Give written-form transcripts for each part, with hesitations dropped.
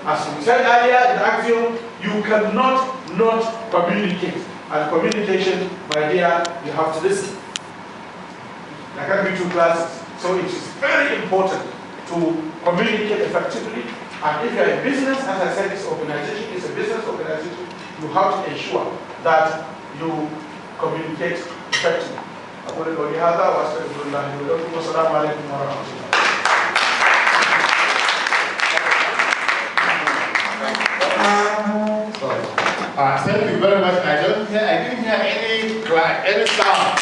As we said earlier in Axiom, you cannot not communicate. And communication, my dear, you have to listen. I can't be 2 classes. So it is very important to communicate effectively. And if you are in business, as I said, this organization is a business organization, you have to ensure that you communicate effectively. أقول قولي هذا وأستغفر الله لي ولكم والسلام عليكم ورحمة الله. Thank you very much. I didn't hear any sound.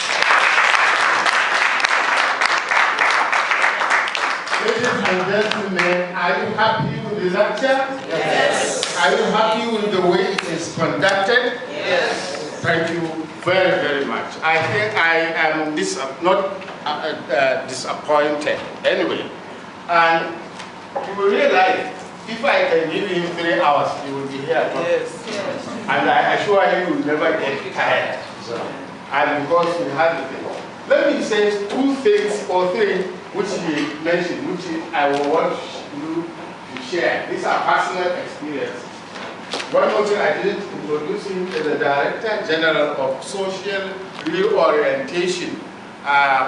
Ladies and gentlemen, are you happy with the lecture? Yes. Are you happy with the way it is conducted? Yes. Thank you very, very much. I think I am not disappointed anyway. And you will realize, if I can give him 3 hours, he will be here. Yes. Yes. And I assure you, you will never get tired. And because we have the thing. Let me say 2 things or 3 which he mentioned, which I will want you to share. These are personal experiences. One more thing, I didn't introduce him as the Director General of Social Reorientation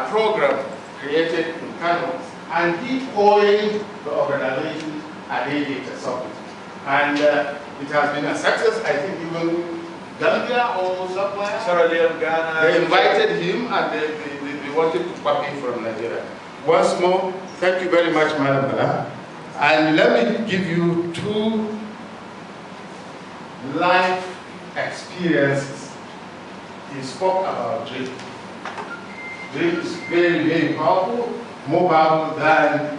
program created in Kano. And he coined the organization Adedita Summit. And it has been a success. I think even Gambia or somewhere, Sierra Leone, Ghana. they invited him and they wanted to copy from Nigeria. Once more, thank you very much, Madam Bala. And let me give you 2 life experiences. He spoke about dream. Dream is very, very powerful, more powerful than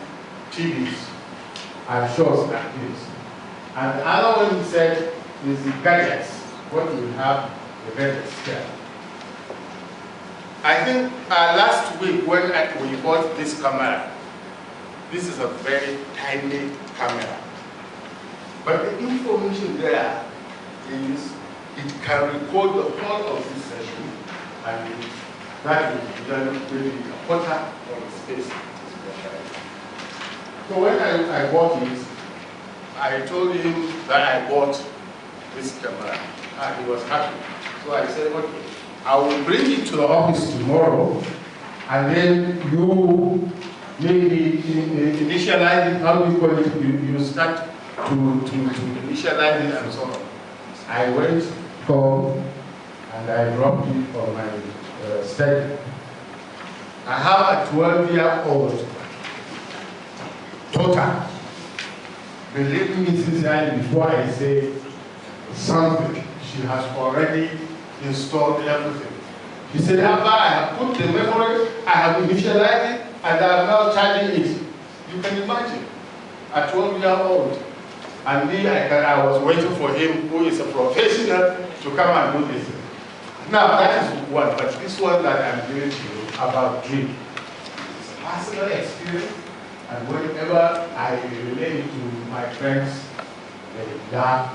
TVs and shows like this. And the other one he said is the gadgets. What you have, the gadgets here. I think last week when we bought this camera, this is a very tiny camera. But the information there is, it can record the whole of this session, and that will be done maybe a quarter of the space. So when I bought this, I told him that I bought this camera, and he was happy. So I said, okay, I will bring it to the office tomorrow, and then you maybe initialize it, how do you call it, you start to initialize it and so on. I went home and I dropped it on my study. I have a 12-year-old daughter. Believe me sincerely, before I say something, she has already installed everything. She said, Abba, I have put the memory, I have initialized it, and I am now charging it. You can imagine, a 12-year-old. And me, I was waiting for him, who is a professional, to come and do this. Now, that is one, but this one that I'm giving to you about dream. It's a personal experience, and whenever I relate it to my friends, they laugh.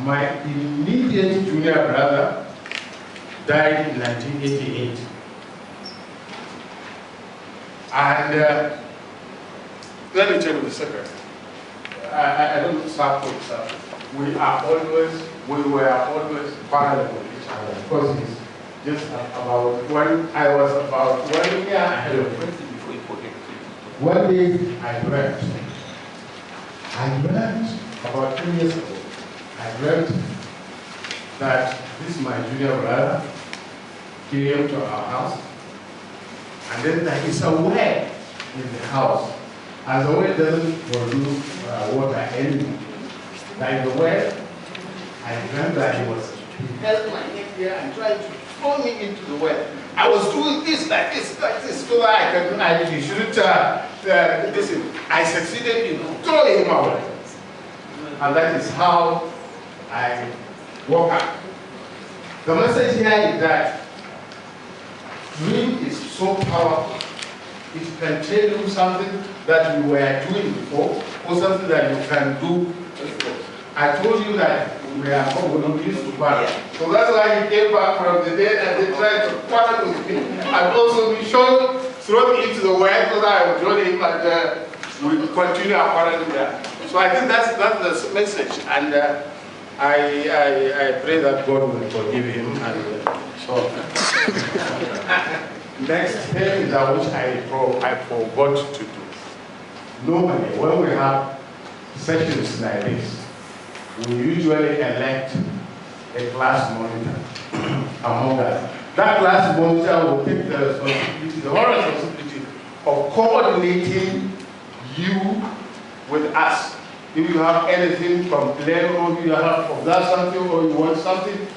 My immediate junior brother died in 1988. And let me tell you the secret. I don't start with stuff. We were always parallel with each other. Because it's just about when I was about 1 year ahead of him. One day I dreamt about 2 years ago. I dreamt that this my junior brother came to our house, and then there is a well in the house, and the well doesn't produce water anymore. Like the well, I dreamt that he held my hand here and tried to throw me into the well. I was doing this like this, so that I shouldn't listen. I succeeded in throwing him away. And that is how I woke up. The message here is that dream is so powerful. It can tell you something that you were doing before, or something that you can do before. I told you that we used to quarrel. So that's why he came back from the dead and they tried to quarrel with me. And also we throw me into the well so that I would join him and we continue according to that. So I think that's the message, and I pray that God will forgive him. And so next thing that which I forgot to do. Normally, when we have sessions like this, we usually elect a class monitor among us. That class monitor will take the responsibility, the whole responsibility of coordinating you with us. If you have anything to complain, or you have observed something, or you want something,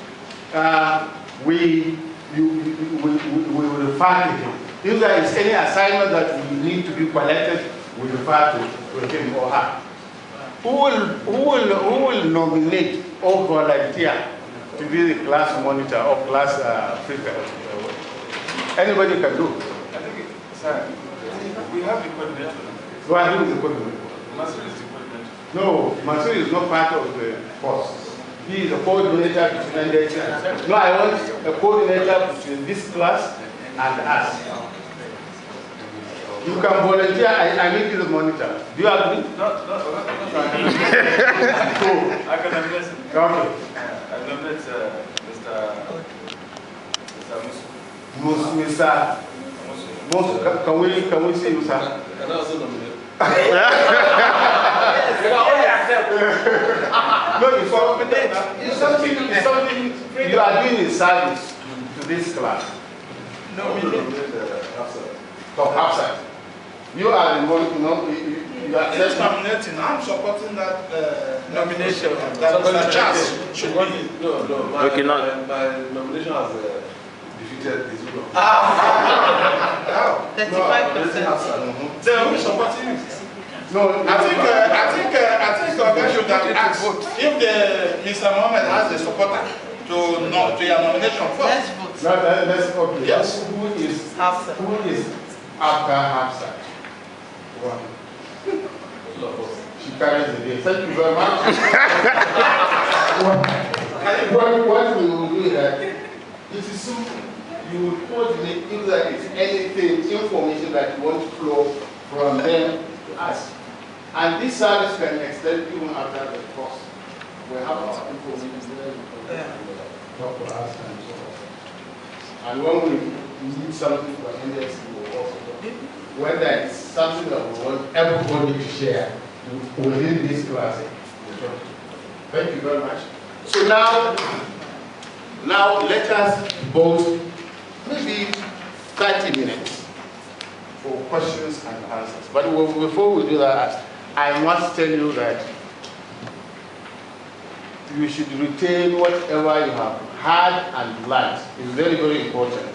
we will refer to him. If there is any assignment that we need to be collected, we refer to him or her. Who will nominate or volunteer to be the class monitor or class prefect? Anybody can do. I think, sir, we have the coordinator. So I do the coordinator. Master is the coordinator. No, Mansur is not part of the force. He is a coordinator between the. No, I want a coordinator between this class and us. You can volunteer. I make you the monitor. Do you agree? No. I can nominate. Okay. I nominate Mr. Mr. Musu, can we see you, sir? Can I also nominate? No, it's something you are doing in service to this class. From outside. You are the one, you are Just nominating. I'm supporting that nomination. That Mr. Charles should be. No. My nomination has defeated this one. 35%. Then we supporting you. no. I think Oga should have asked if Mr. Mohammed has a supporter to your nomination Let's first. vote. Let's okay. Yes. Who is Hafsa. after Hafsa? She carries the day. Thank you very much. what we will do is that it is simple. You will coordinate if there is anything, information that you want to flow from them to us. And this service can extend even after the course. We have our information there. Talk to us and so on. And when we need something from NDS, we will also talk. When there is something that we want everybody to share within this class, we'll talk. Thank you very much. So now let us vote maybe 30 minutes for questions and answers. But before we do that, I must tell you that you should retain whatever you have heard and learned. It's very, very important.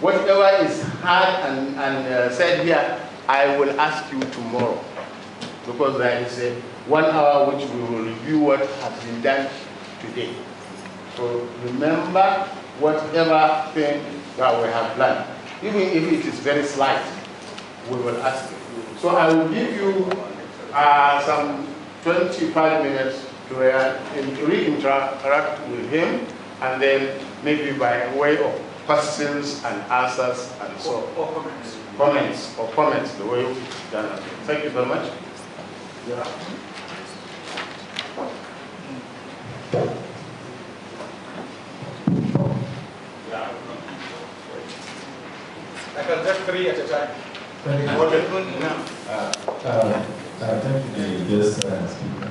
Whatever is heard and said here, I will ask you tomorrow. Because there is a 1 hour which we will review what has been done today. So remember whatever thing that we have learned. Even if it is very slight, we will ask you. So I will give you some 25 minutes to re-interact with him, and then maybe by way of questions and answers and so on. Comments, the way it's done. Thank you very much. Yeah. I can take 3 at a time. Thank you. Thank you, the guest speaker.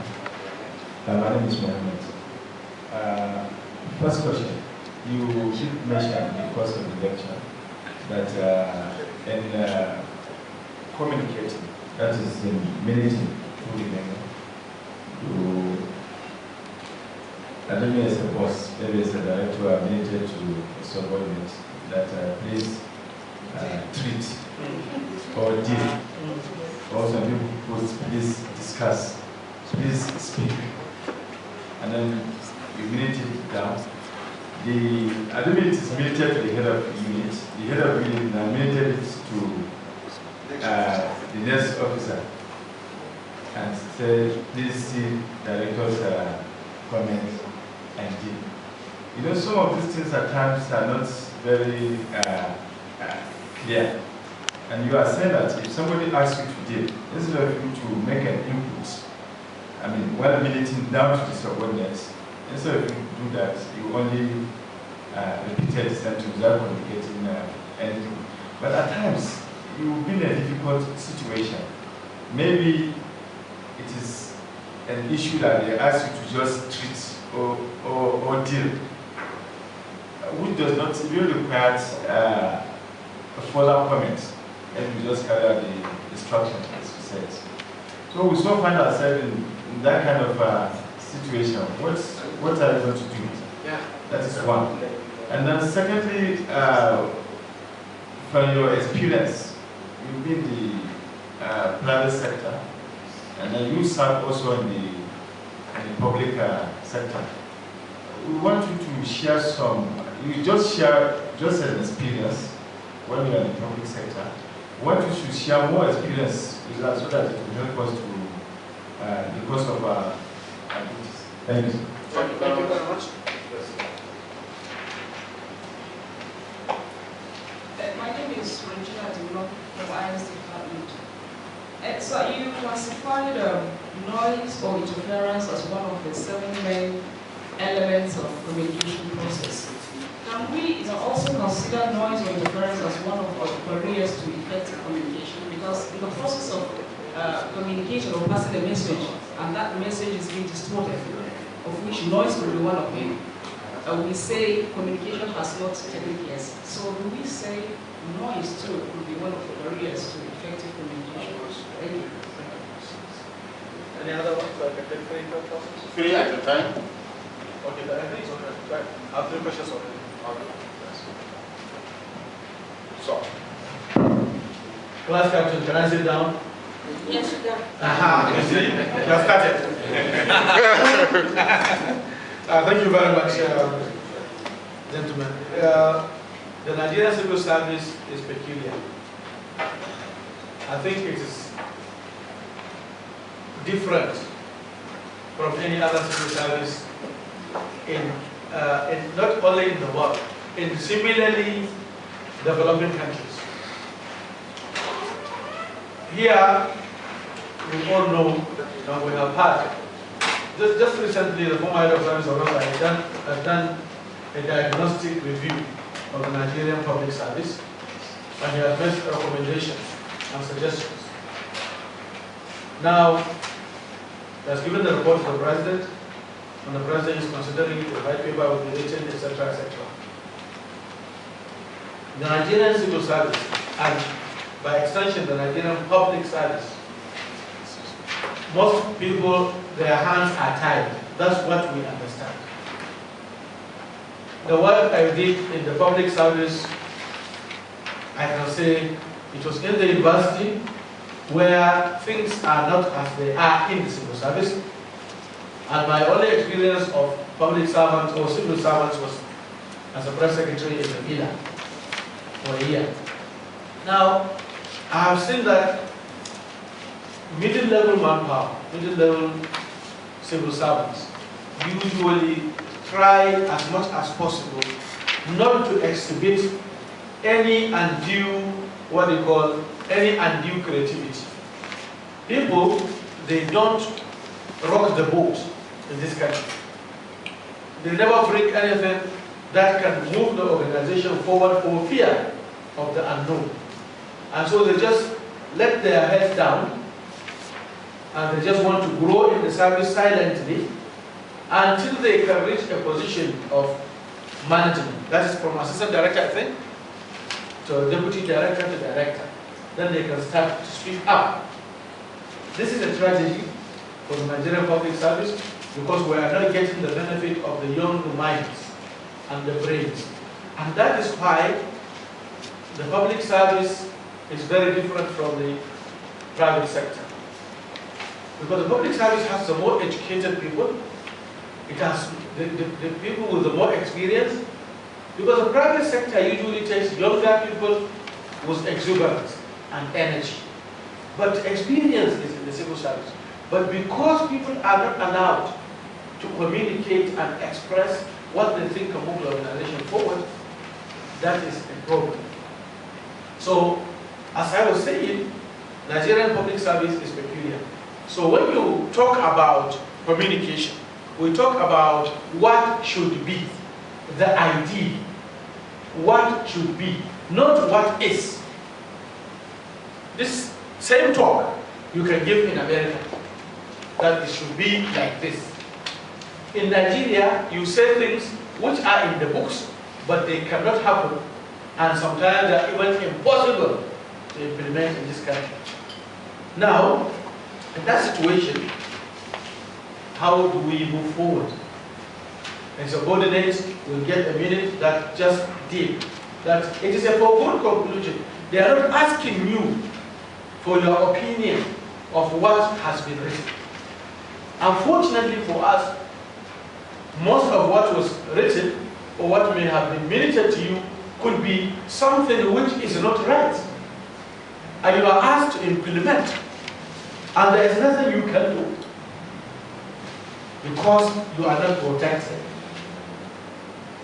My name is Mohammed. First question. You did mention in the course of the lecture that in communicating, that is in meeting with the member, I don't know as a boss, maybe as a director, I needed to subordinate that please treat or deal. Or some people would please discuss, please speak. And then you minute it down. I don't mean it is minuted to the head of unit. The head of unit now minuted it to the next officer and said, please see director's comments and deal. You know, some of these things at times are not very clear. And you are saying that if somebody asks you to deal, instead of you to make an input, I mean, while militating down to the subordinates, instead of you to do that, you only repeated the sentence without communicating anything. But at times, you will be in a difficult situation. Maybe it is an issue that they ask you to just treat or deal, which does not really require a further comment, and you just carry out the instruction as you said. So we still find ourselves in that kind of situation. What are you going to do? Yeah. That is one. And then secondly, from your experience, you've been in the private sector, and then you serve also in the public sector. We want you to share you just share an experience when you're in the public sector. We want you to share more experience with us so that it will help us to, because of our activities. Thank you. Thank you very much. My name is Regina Dimlo from INS Department. So you classified noise or interference as one of the 7 main elements of communication process. Can we also consider noise or interference as one of the barriers to effective communication? Because in the process of communication or passing a message, and that message is being distorted, of which noise will be one of them, we say communication has not taken place. So do we say noise too will be one of the barriers to effective communication? Thank you. Any other ones that I can take for your process? 3 at a time. Okay, I think it's okay. Right. I have 3 questions already. Okay. So, Class captain, can I sit down? Yes, you can. Aha, you see, you have started. Thank you very much, gentlemen. The Nigerian civil service is peculiar. I think it is different from any other civil service in not only in the world, in similarly developing countries. Here, we all know, we have had, just recently, the former head of service of Rosa has done a diagnostic review of the Nigerian public service, and he has made recommendations and suggestions. Now, he has given the report to the president, and the president is considering it, the white paper will be written, etc., etc. The Nigerian civil service, and by extension, the Nigerian public service, most people, their hands are tied. That's what we understand. The work I did in the public service, I can say it was in the university where things are not as they are in the civil service. And my only experience of public servants or civil servants was as a press secretary in the villa for a year. Now, I have seen that middle-level manpower, middle-level civil servants usually try as much as possible not to exhibit any undue, any undue creativity. People, they don't rock the boat in this country. They never bring anything that can move the organization forward for fear of the unknown. And so they just let their heads down, and they just want to grow in the service silently until they can reach a position of management. That is from assistant director, I think, to deputy director to director. Then they can start to speak up. This is a tragedy for the Nigerian public service because we are not getting the benefit of the young minds and the brains. And that is why the public service is very different from the private sector. Because the public service has the more educated people, it has the people with the more experience, because the private sector usually takes younger people with exuberance and energy. But experience is in the civil service. But because people are not allowed to communicate and express what they think can move the organization forward, that is a problem. So As I was saying, Nigerian public service is peculiar. So when you talk about communication, we talk about what should be the ideal, what should be, not what is. This same talk you can give in America, that it should be like this. In Nigeria, you say things which are in the books, but they cannot happen, and sometimes they are even impossible to implement in this country. Now, in that situation, how do we move forward? And subordinates will get a minute that just did. That it is a foregone conclusion. They are not asking you for your opinion of what has been written. Unfortunately for us, most of what was written or what may have been minuted to you could be something which is not right. And you are asked to implement. And there is nothing you can do because you are not protected.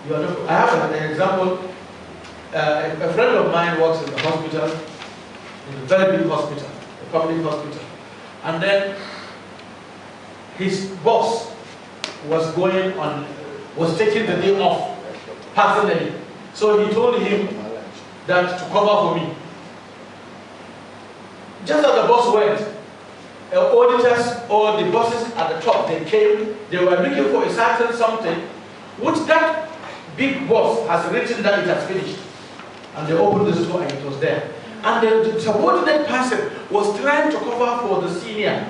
You are not, I have an example. A friend of mine works in the hospital, in a very big hospital, a public hospital. And then his boss was taking the day off personally. So he told him that to cover for me. Just as the boss went, auditors or the bosses at the top, they came, they were looking for a certain something, which that big boss has written that it has finished. And they opened the store and it was there. And the subordinate person was trying to cover for the senior.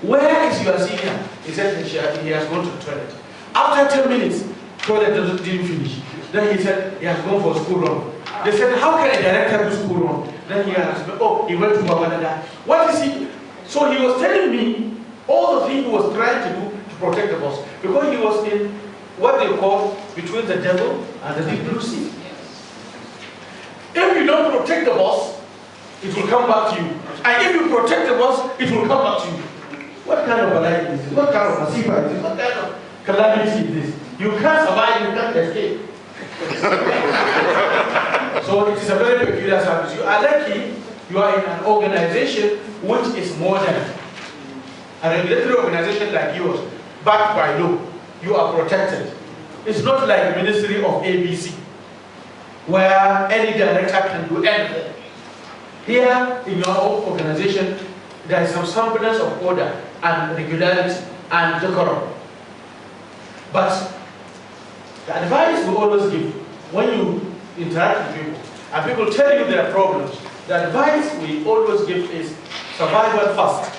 Where is your senior? He said he has gone to the toilet. After 10 minutes, toilet didn't finish. Then he said he has gone for school run. They said, how can a director do school run? Then he asked, oh, he went to Babadada. What is he? So he was telling me all the things he was trying to do to protect the boss. Because he was in what they call between the devil and the deep blue sea. If you don't protect the boss, it will come back to you. And if you protect the boss, it will come back to you. What kind of balai is this? What kind of masifa is this? What kind of calamity is this? You can't survive, you can't escape. So it is a very peculiar service. You are lucky you are in an organization which is modern. A regulatory organization like yours, backed by law, you are protected. It's not like the Ministry of ABC, where any director can do anything. Here, in your own organization, there is some semblance of order and regularity and decorum. But the advice we always give when you interact with people, and people tell you their problems, the advice we always give is survival first.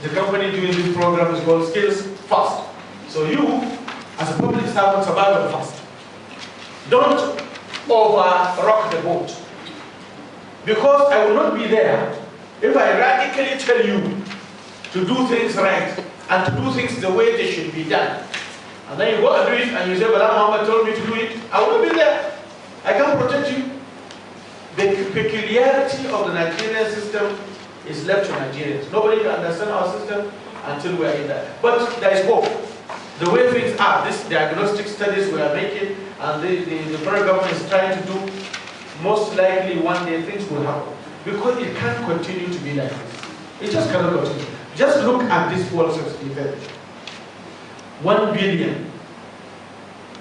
The company doing this program is called Skills First. So you, as a public servant, survival first. Don't over-rock the boat. Because I will not be there if I radically tell you to do things right and to do things the way they should be done. And then you go and do it and you say, Bala Muhammad told me to do it. I will not be there. I can't protect you. The peculiarity of the Nigerian system is left to Nigerians. Nobody can understand our system until we are in that. But there is hope. The way things are, these diagnostic studies we are making and the federal government is trying to do, most likely one day things will happen. Because it can't continue to be like this. It just cannot continue. Just look at this policy event. 1 billion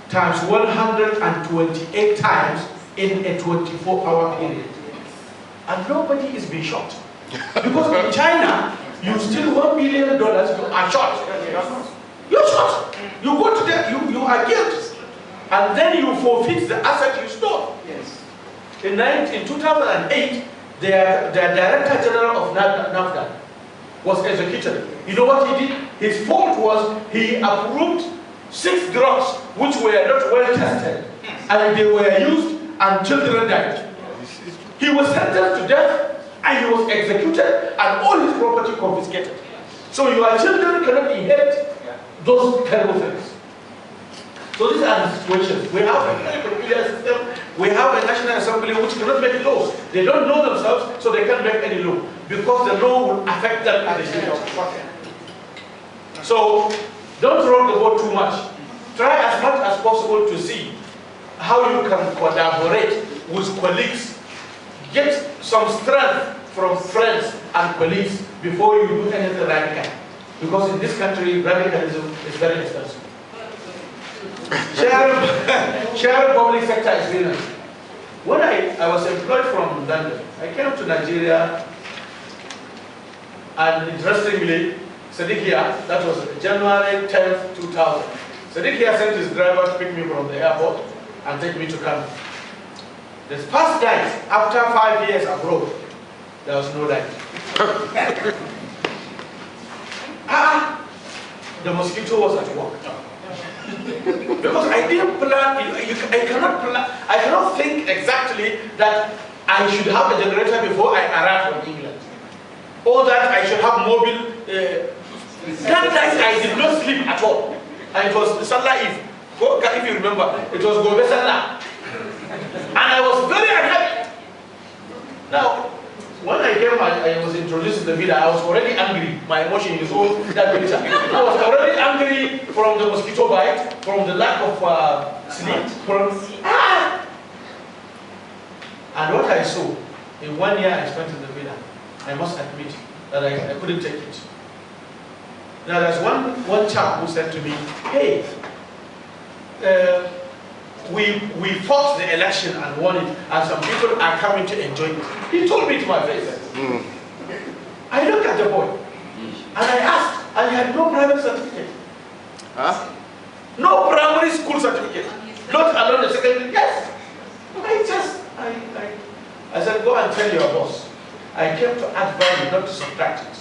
times 128 times in a 24-hour period. And nobody is being shot. Because in China, you steal $1 billion, you are shot. You're shot. You go to there, you are killed. And then you forfeit the asset you stole. Yes. In 2008, the Director General of NAFDA was executed. You know what he did? His fault was he approved 6 drugs which were not well tested. And they were used and children died. He was sentenced to death and he was executed and all his property confiscated. So your children cannot inherit those terrible things. So these are the situations. We have a very peculiar system. We have a National Assembly which cannot make laws. They don't know themselves, so they can't make any law. Because the law will affect them in the future. So don't rock the boat too much. Try as much as possible to see how you can collaborate with colleagues, get some strength from friends and colleagues before you do anything radical. Because in this country, radicalism is very expensive. Share public sector experience. When I was employed from London, I came to Nigeria, and interestingly, Sadikia, that was January 10th, 2000. Sadikia sent his driver to pick me from the airport and take me to Kano. The first night, after 5 years abroad, there was no light. The mosquito was at work. Because I didn't plan, I cannot think exactly that I should have a generator before I arrive from England. Or that I should have mobile. That night I did not sleep at all. And it was Salah Eve. If you remember, it was Gobe Salah. And I was very unhappy. Now, when I came, I was introduced to the villa, I was already angry. My emotion is all that bitter. I was already angry from the mosquito bite, from the lack of sleep, And what I saw, in 1 year I spent in the villa, I must admit that I couldn't take it. Now there's one chap who said to me, hey, we fought the election and won it, and some people are coming to enjoy it. He told me to my face. I looked at the boy, and I asked, and he had no private certificate. Huh? No primary school certificate. Not alone the secondary. Yes. I said, go and tell your boss. I came to add value, not to subtract it.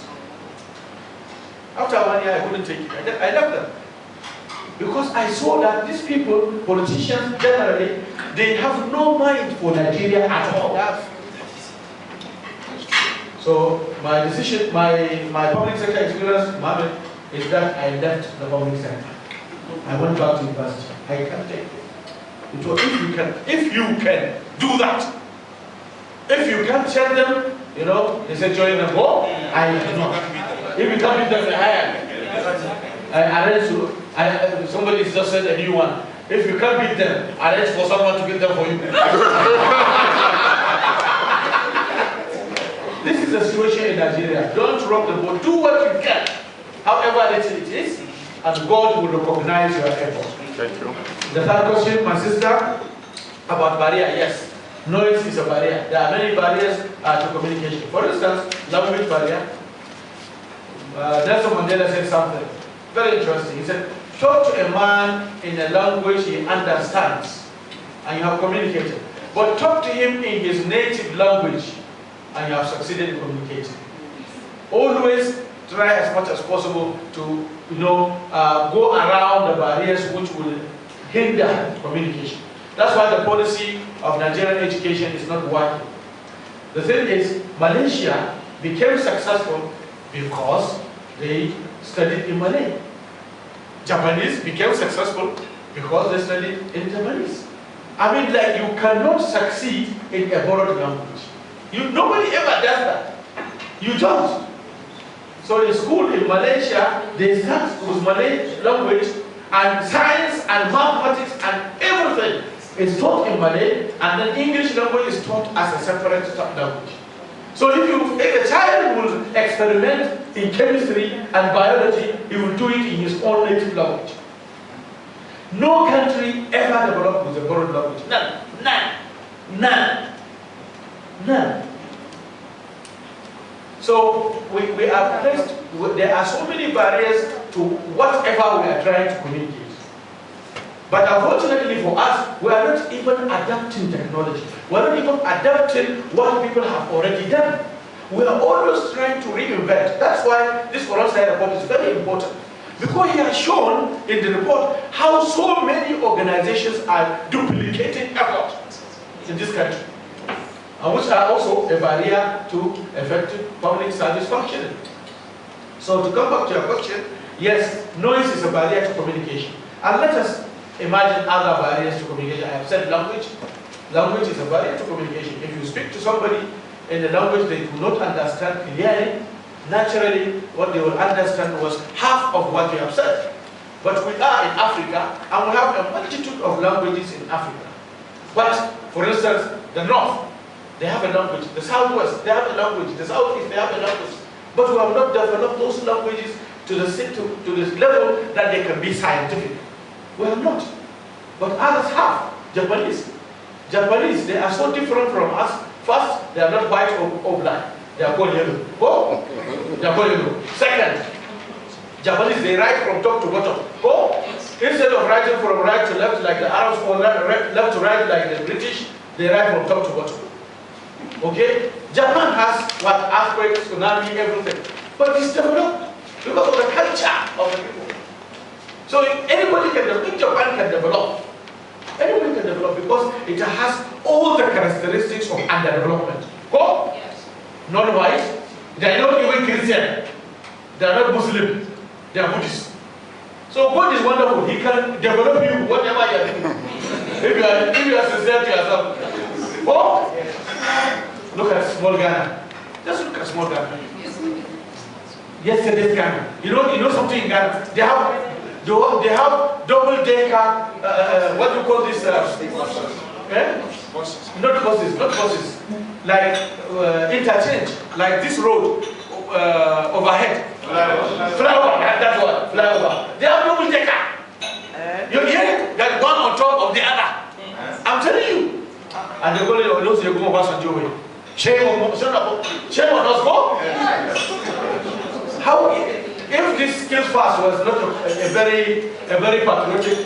After 1 year, I couldn't take it. I left them. Because I saw that these people, politicians generally, they have no mind for Nigeria at all. So my decision, my public sector experience, Mohammed, is that I left the public sector. I went back to university. I can't take it. So if you can do that, if you can't tell them, you know, they said join them, go, I cannot. If you can't beat them, I arrange to, somebody just said a new one. If you can't beat them, arrange for someone to beat them for you. This is the situation in Nigeria. Don't rock the boat. Do what you can, however little it is, and God will recognize your effort. Thank you. The third question, my sister, about barrier. Yes, noise is a barrier. There are many barriers to communication. For instance, language barrier. Nelson Mandela said something very interesting. He said, talk to a man in a language he understands, and you have communicated. But talk to him in his native language, and you have succeeded in communicating. Always try as much as possible to, go around the barriers which will hinder communication. That's why the policy of Nigerian education is not working. The thing is, Malaysia became successful because they studied in Malay. Japanese became successful because they studied in Japanese. I mean, like, you cannot succeed in a borrowed language. Nobody ever does that. You don't. So in school in Malaysia, they start with Malay language, and science and mathematics and everything is taught in Malay, and then English language is taught as a separate language. So if a child will experiment in chemistry and biology, he will do it in his own native language. No country ever developed with a borrowed language. None. So we are placed, there are so many barriers to whatever we are trying to communicate. But unfortunately for us, we are not even adapting technology. We are not even adapting what people have already done. We are always trying to reinvent. That's why this Alongside report is very important. Because he has shown in the report how so many organizations are duplicating effort in this country, and which are also a barrier to effective public service functioning. So to come back to your question, yes, noise is a barrier to communication. And let us imagine other barriers to communication. I have said language. Language is a barrier to communication. If you speak to somebody in a language they do not understand clearly, naturally what they will understand was half of what you have said. But we are in Africa, and we have a multitude of languages in Africa. But, for instance, the North, they have a language. The Southwest, they have a language. The Southeast, they have a language. But we have not developed those languages to this level that they can be scientific. We have not. But others have. Japanese. Japanese, they are so different from us. First, they are not white or black. They are called yellow. Oh, they are called yellow. Second, Japanese, they write from top to bottom. Oh, instead of writing from right to left like the Arabs or left to right like the British, they write from top to bottom. Okay? Japan has what earthquake, tsunami, everything. But it's developed because of the culture of the people. So anybody can develop, if Japan can develop, anybody can develop because it has all the characteristics of underdevelopment. Go? Yes. Non-white, they are not even Christian, they are not Muslim, they are Buddhist. So God is wonderful, He can develop you whatever you are doing. if you are sincere to yourself. Oh? Look at small Ghana. Just look at small Ghana. Yesterday's Ghana. You know something in Ghana? They have double decker. What do you call this? Not buses. Like interchange. Like this road overhead. Flyover. That's what. Flyover. They have double decker. You hear it? That one on top of the other. I'm telling you. And they call it those who go over Sanjoy. Shame on us, go? How, if this Skills Fast was not a very patriotic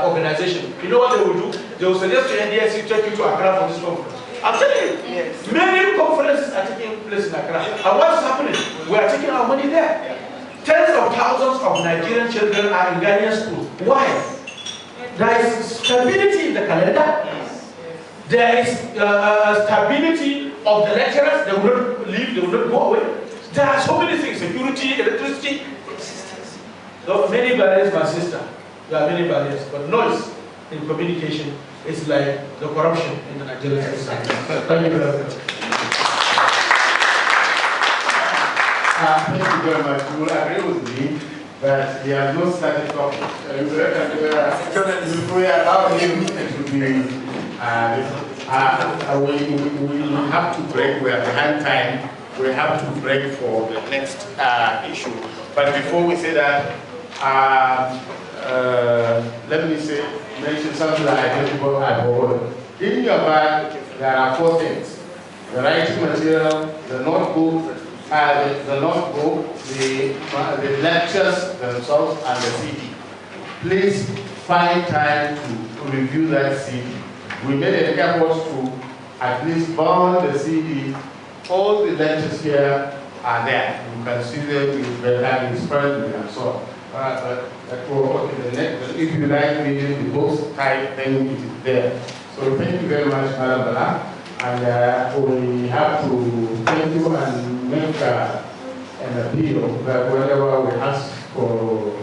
organization, you know what they will do? They will suggest to NDSC to take you to Accra for this conference. I'm telling you, yes. Many conferences are taking place in Accra. And what's happening? We are taking our money there. Tens of thousands of Nigerian children are in Ghanaian schools. Why? There is stability in the calendar. There is stability of the lecturers. They will not leave, they will not go away. There are so many things, security, electricity. There are many barriers, my sister. There are many barriers. But noise in communication is like the corruption in the Nigerian society. Thank you very much. Thank you very much. You will agree with me that he has not started talking. If we allow him to be, we have to break. We are behind time. We have to break for the next issue. But before we say that, let me mention something that I didn't go over. In your bag, there are 4 things: the writing material, the notebook, the lectures themselves, and the CD. Please find time to review that CD. We made an effort to at least burn the CD. All the lectures here are there. You can see them with the having spread and so on. If you like reading the books type, then it is there. So thank you very much, Madam Bala. And we have to thank you and make an appeal that whenever we ask for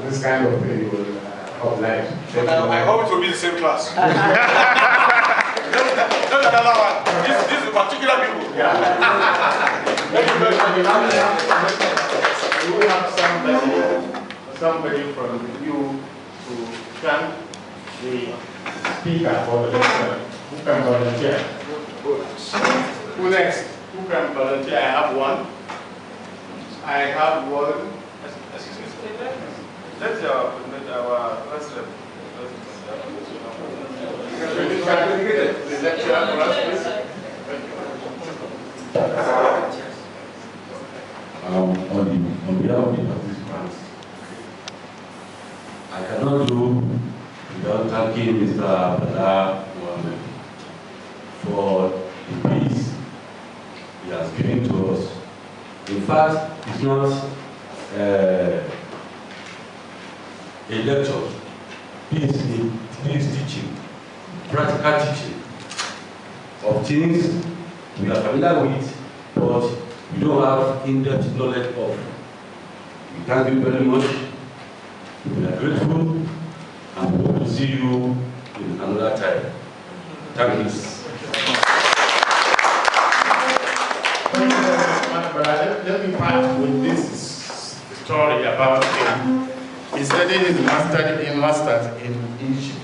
this kind of thing, you will oblige. I hope it will be the same class. Not another one. This is particular people. Yeah. Thank you very much. We will have somebody from you to thank the speaker for the lecture. Who can volunteer? Who next? Who can volunteer? I have one. I have one. Excuse me. Let's our president. The lecturer for us, please. On behalf of the participants, I cannot do without thanking Mr. Bala Mohammed for the peace he has given to us. In fact, it's not a lecture, peace teaching, practical teaching of things we are familiar with, but we don't have in-depth knowledge of. We thank you very much. We are grateful, and we hope to see you in another time. Thank you. Let me part with this story about him. He studied his master's in Egypt.